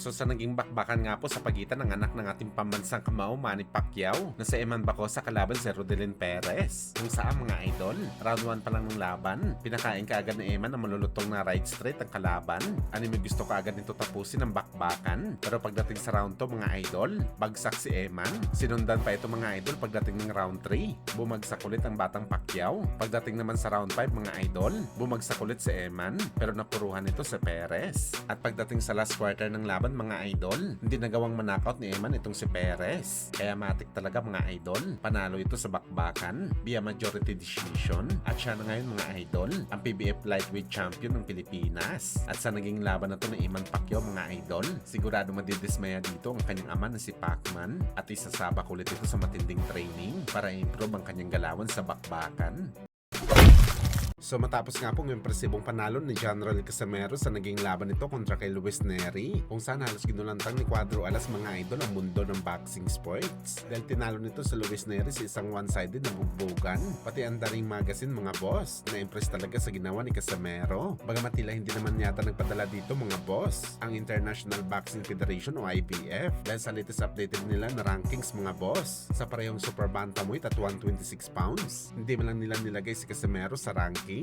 So sa naging bakbakan nga po sa pagitan ng anak ng ating pambansang kamao Manny Pacquiao na si Eman Bacosa kalaban si Rodelyn Perez. Kung saan mga idol, round 1 pa lang ng laban, pinakain kaagad ni Eman na malulutong na right straight ang kalaban. May gusto kaagad nito tapusin ang bakbakan. Pero pagdating sa round 2 mga idol, bagsak si Eman. Sinundan pa ito mga idol pagdating ng round 3. Bumagsak ulit ang batang Pacquiao. Pagdating naman sa round 5 mga idol, bumagsak ulit si Eman pero napuruhan ito si Perez. At pagdating sa last quarter ng laban mga idol, hindi nagawang manakaut ni Eman itong si Perez. Kaya matik talaga mga idol, panalo ito sa bakbakan via majority decision at siya na ngayon mga idol ang PBF lightweight champion ng Pilipinas. At sa naging laban na to ng Eman Pacquiao mga idol, sigurado madidismaya dito ang kanyang ama na si Pacman at isasabak ulit ito sa matinding training para improve ang kanyang galawan sa bakbakan. So matapos nga pong impresibong panalo ni General Casimero sa naging laban nito kontra kay Luis Nery, kung saan halos ginulantang ni Cuadro Alas mga idol ang mundo ng boxing sports. Dahil tinalo nito sa Luis Nery sa isang one-sided na bugbogan, pati ang Daring Magazine mga boss, na-impress talaga sa ginawa ni Casimero. Bagamat tila hindi naman yata nagpadala dito mga boss, ang International Boxing Federation o IBF, dahil sa latest updated nila na rankings mga boss, sa parehong super bantamweight at 126 pounds, hindi man lang nila nilagay si Casimero sa ranking.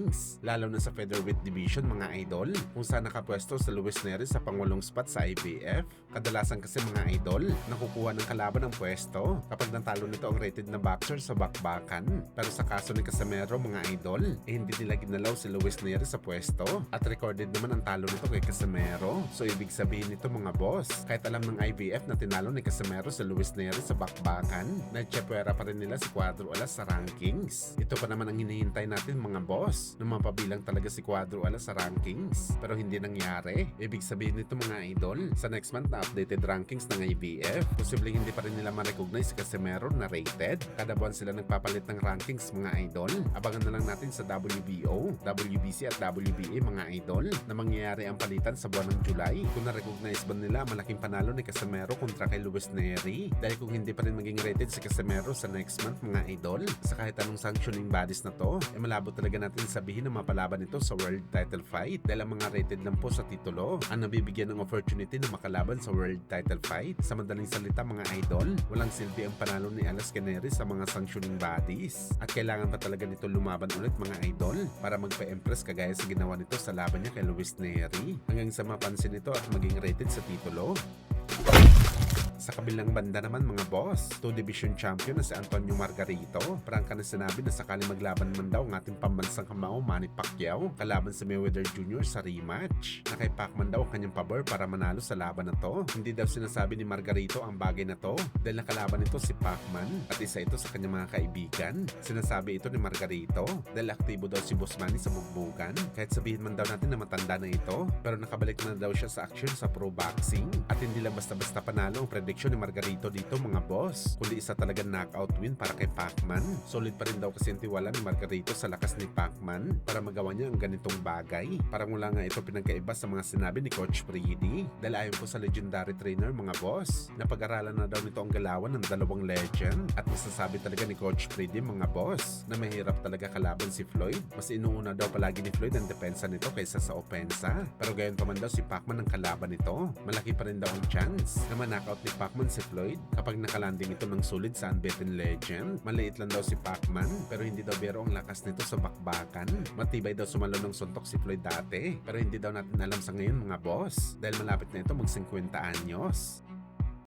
Lalo na sa featherweight division mga idol, kung saan nakapwesto sa Luis Nery sa pangwalong spot sa IBF. Kadalasan kasi mga idol, nakukuha ng kalaban ang pwesto kapag natalo nito ang rated na boxer sa bakbakan. Pero sa kaso ni Casimero mga idol, hindi nila ginalaw si Luis Nery sa pwesto at recorded naman ang talo nito kay Casimero. So ibig sabihin nito mga boss, kahit alam ng IBF na tinalo ni Casimero si Luis Nery sa bakbakan, nagtsepwera pa rin nila si Cuadro Alas sa rankings. Ito pa naman ang hinihintay natin mga boss, na mapabilang talaga si Cuadro Alas sa rankings. Pero hindi nangyari. Ibig sabihin nito mga idol, sa next month na updated rankings ng IBF, posibleng hindi pa rin nila ma-recognize si Casimero na rated. Kada buwan sila nagpapalit ng rankings mga idol. Abangan na lang natin sa WBO, WBC at WBA mga idol na mangyayari ang palitan sa buwan ng July kung na-recognize ba nila malaking panalo ni Casimero kontra kay Luis Nery. Dahil kung hindi pa rin maging rated si Casimero sa next month mga idol, sa kahit anong sanctioning bodies na to, malabo talaga natin sabihin na mapalaban ito sa world title fight dahil ang mga rated lang po sa titulo ang nabibigyan ng opportunity na makalaban sa world title fight. Sa madaling salita mga idol, walang silbi ang panalo ni Alas Canary sa mga sanctioning bodies at kailangan pa talaga nito lumaban ulit mga idol para magpa-impress kagaya sa ginawa nito sa laban niya kay Luis Nery hanggang sa mapansin ito at maging rated sa titulo. Sa kabilang banda naman mga boss, 2 division champion na si Antonio Margarito, prangka na sinabi na sakali maglaban man daw ang ating pambansang kamao Manny Pacquiao kalaban si Mayweather Jr. sa rematch. Na kay Pacman daw ang kanyang pabor para manalo sa laban na to. Hindi daw sinasabi ni Margarito ang bagay na to dahil nakalaban nito si Pacman at isa ito sa kanyang mga kaibigan. Sinasabi ito ni Margarito dahil aktibo daw si Boss Manny sa bugbugan. Kahit sabihin man daw natin na matanda na ito, pero nakabalik na daw siya sa action sa pro boxing at hindi lang basta-basta panalo ang prediction ni Margarito dito mga boss, kundi isa talagang knockout win para kay Pacman. Solid pa rin daw kasi ang tiwala ni Margarito sa lakas ni Pacman para magawa niya ang ganitong bagay. Parang wala nga ito pinagkaiba sa mga sinabi ni Coach Freddy dahil ayon po sa legendary trainer mga boss, napag-aralan na daw nito ang galawan ng dalawang legend at masasabi talaga ni Coach Freddy mga boss na mahirap talaga kalaban si Floyd. Mas inuuna daw palagi ni Floyd ang depensa nito kaysa sa opensa. Pero gayon pa man daw si Pacman ang kalaban nito, malaki pa rin daw ang chance na ma-knockout ni Pacman si Floyd kapag nakalanding ito ng sulit sa unbeaten legend. Maliit lang daw si Pacman pero hindi daw biro ang lakas nito sa bakbakan. Matibay daw sumalo ng suntok si Floyd dati pero hindi daw natin alam sa ngayon mga boss dahil malapit na ito mag 50 anyos.